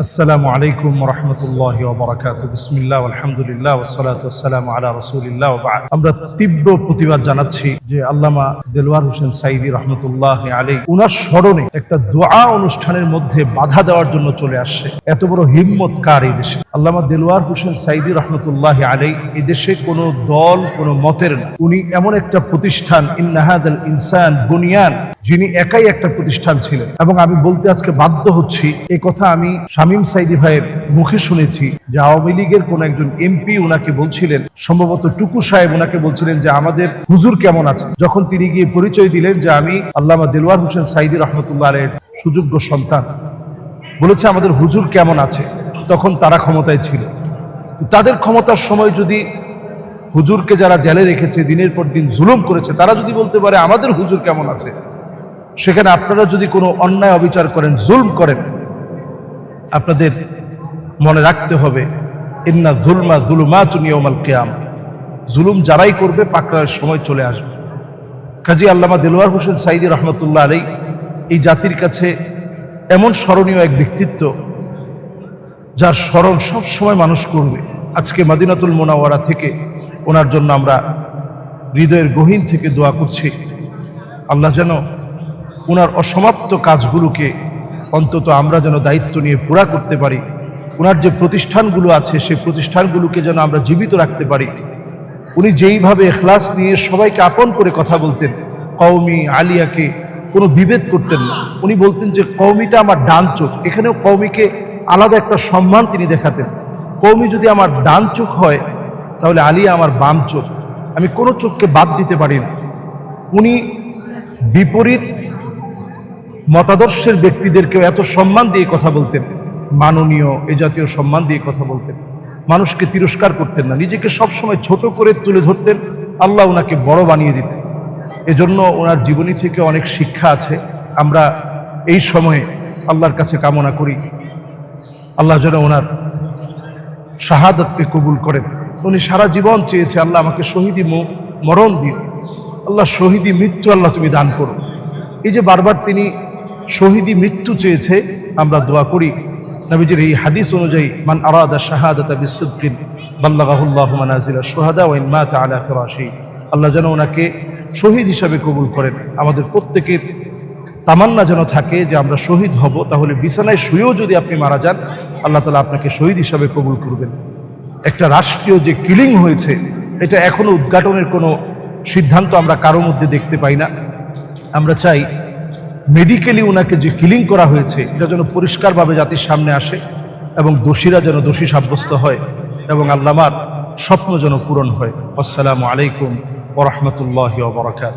আসসালামু আলাইকুম ওয়া রাহমাতুল্লাহি ওয়া বারাকাতুহু। বিসমিল্লাহ আলহামদুলিল্লাহ ওয়া সলাতু ওয়াসসালামু আলা রাসূলিল্লাহ ওয়া বা'দ। আমরা তীব্র প্রতিবাদ জানাচ্ছি যে আল্লামা দেলওয়ার হোসেন সাঈদী রাহমাতুল্লাহি আলাইহি উনার স্মরণে একটা দোয়া অনুষ্ঠানের মধ্যে বাধা দেওয়ার জন্য চলে আসছে। এত বড় হিম্মত কার এই দেশে? আল্লামা দেলওয়ার হোসেন সাঈদী রাহমাতুল্লাহি আলাইহি এই দেশে কোনো দল কোনো মতের না, উনি এমন একটা প্রতিষ্ঠান, ইন্না হাযাল ইনসান বুনিয়ান, যিনি একাই একটা প্রতিষ্ঠান ছিলেন। এবং আমি বলতে আজকে বাধ্য হচ্ছি, এই কথা আমি শামীম সাঈদী ভাইয়ের মুখে শুনেছি যে আওয়ামী লীগের কোন একজন এমপি উনাকে বলছিলেন, সম্ভবত টুকু সাহেব উনাকে বলছিলেন যে আমাদের হুজুর কেমন আছে। যখন তিনি গিয়ে পরিচয় দিলেন যে আমি আল্লামা দেলওয়ার হোসেন সাঈদী রাহমাতুল্লাহ আলাইহির সুযোগ্য সন্তান, বলেছে আমাদের হুজুর কেমন আছে, তখন তারা ক্ষমতায় ছিল। তাদের ক্ষমতার সময় যদি হুজুরকে যারা জেলে রেখেছে, দিনের পর দিন জুলুম করেছে, তারা যদি বলতে পারে আমাদের হুজুর কেমন আছে, সেখানে আপনারা যদি কোনো অন্যায় অবিচার করেন, জুলম করেন, আপনাদের মনে রাখতে হবে ইন্না যুলমা যুলুমাতুন ইয়াউমাল কিয়ামা, জুলুম যারাই করবে পাকড়ার সময় চলে আসবে। কাজী আল্লামা দেলওয়ার হোসেন সাঈদী রাহমাতুল্লাহ আলাইহি এই জাতির কাছে এমন স্মরণীয় এক ব্যক্তিত্ব, যার স্মরণ সব সময় মানুষ করবে। আজকে মদিনাতুল মুনাওয়ারা থেকে ওনার জন্য আমরা হৃদয়ের গহীন থেকে দোয়া করছি, আল্লাহ যেন ওনার অসমাপ্ত কাজগুলোকে অন্তত আমরা যেন দায়িত্ব নিয়ে পুরা করতে পারি। ওনার যে প্রতিষ্ঠানগুলো আছে সেই প্রতিষ্ঠানগুলোকে যেন আমরা জীবিত রাখতে পারি। উনি যেইভাবে ইখলাস নিয়ে সবাইকে আপন করে কথা বলতেন, কওমি আলিয়াকে কোনো বিভেদ করতেন না। উনি বলতেন যে কওমিটা আমার ডান চোখ, এখানেও কওমিকে আলাদা একটা সম্মান তিনি দেখাতেন। কওমি যদি আমার ডান চোখ হয় তাহলে আলিয়া আমার বাম চোখ, আমি কোনো চোখকে বাদ দিতে পারি না। উনি বিপরীত মতাদর্শের ব্যক্তিদেরকেও এত সম্মান দিয়ে কথা বলতেন, মাননীয় এ জাতীয় সম্মান দিয়ে কথা বলতেন। মানুষকে তিরস্কার করতেন না, নিজেকে সবসময় ছোট করে তুলে ধরতেন, আল্লাহ ওনাকে বড় বানিয়ে দিতেন। এজন্য ওনার জীবনী থেকে অনেক শিক্ষা আছে। আমরা এই সময়ে আল্লাহর কাছে কামনা করি আল্লাহ যেন ওনার শাহাদাতকে কবুল করেন। উনি সারা জীবন চেয়েছে আল্লাহ আমাকে শহীদি মরণ দিও, আল্লাহ শহীদি মৃত্যু আল্লাহ তুমি দান করো। এই যে বারবার তিনি শহীদি মৃত্যু চেয়েছে, আমরা দোয়া করি নবীজির এই হাদিস অনুযায়ী মান আরাদা শাহাদাতা বিসিদকিন বাল্লাগাহুল্লাহু মানাজিলা শুহাদা ওয়া ইন মাতা আলা ফিরাশি, আল্লাহ যেন ওনাকে শহীদ হিসাবে কবুল করেন। আমাদের প্রত্যেকের তামান্না যেন থাকে যে আমরা শহীদ হব, তাহলে বিছানায় শুয়েও যদি আপনি মারা যান আল্লাহ তাআলা আপনাকে শহীদ হিসাবে কবুল করবেন। একটা রাষ্ট্রীয় যে কিলিং হয়েছে, এটা এখনো উদ্ঘাটনের কোনো সিদ্ধান্ত আমরা কারো মধ্যে দেখতে পাই না। আমরা চাই মেডিকেলি ওনাকে যে কিলিং করা হয়েছে এটা যেন পরিষ্কারভাবে জাতির সামনে আসে এবং দোষীরা যেন দোষী সাব্যস্ত হয় এবং আল্লামার স্বপ্ন যেন পূরণ হয়। আসসালামু আলাইকুম ওয়া রাহমাতুল্লাহি ওয়া বারাকাতুহু।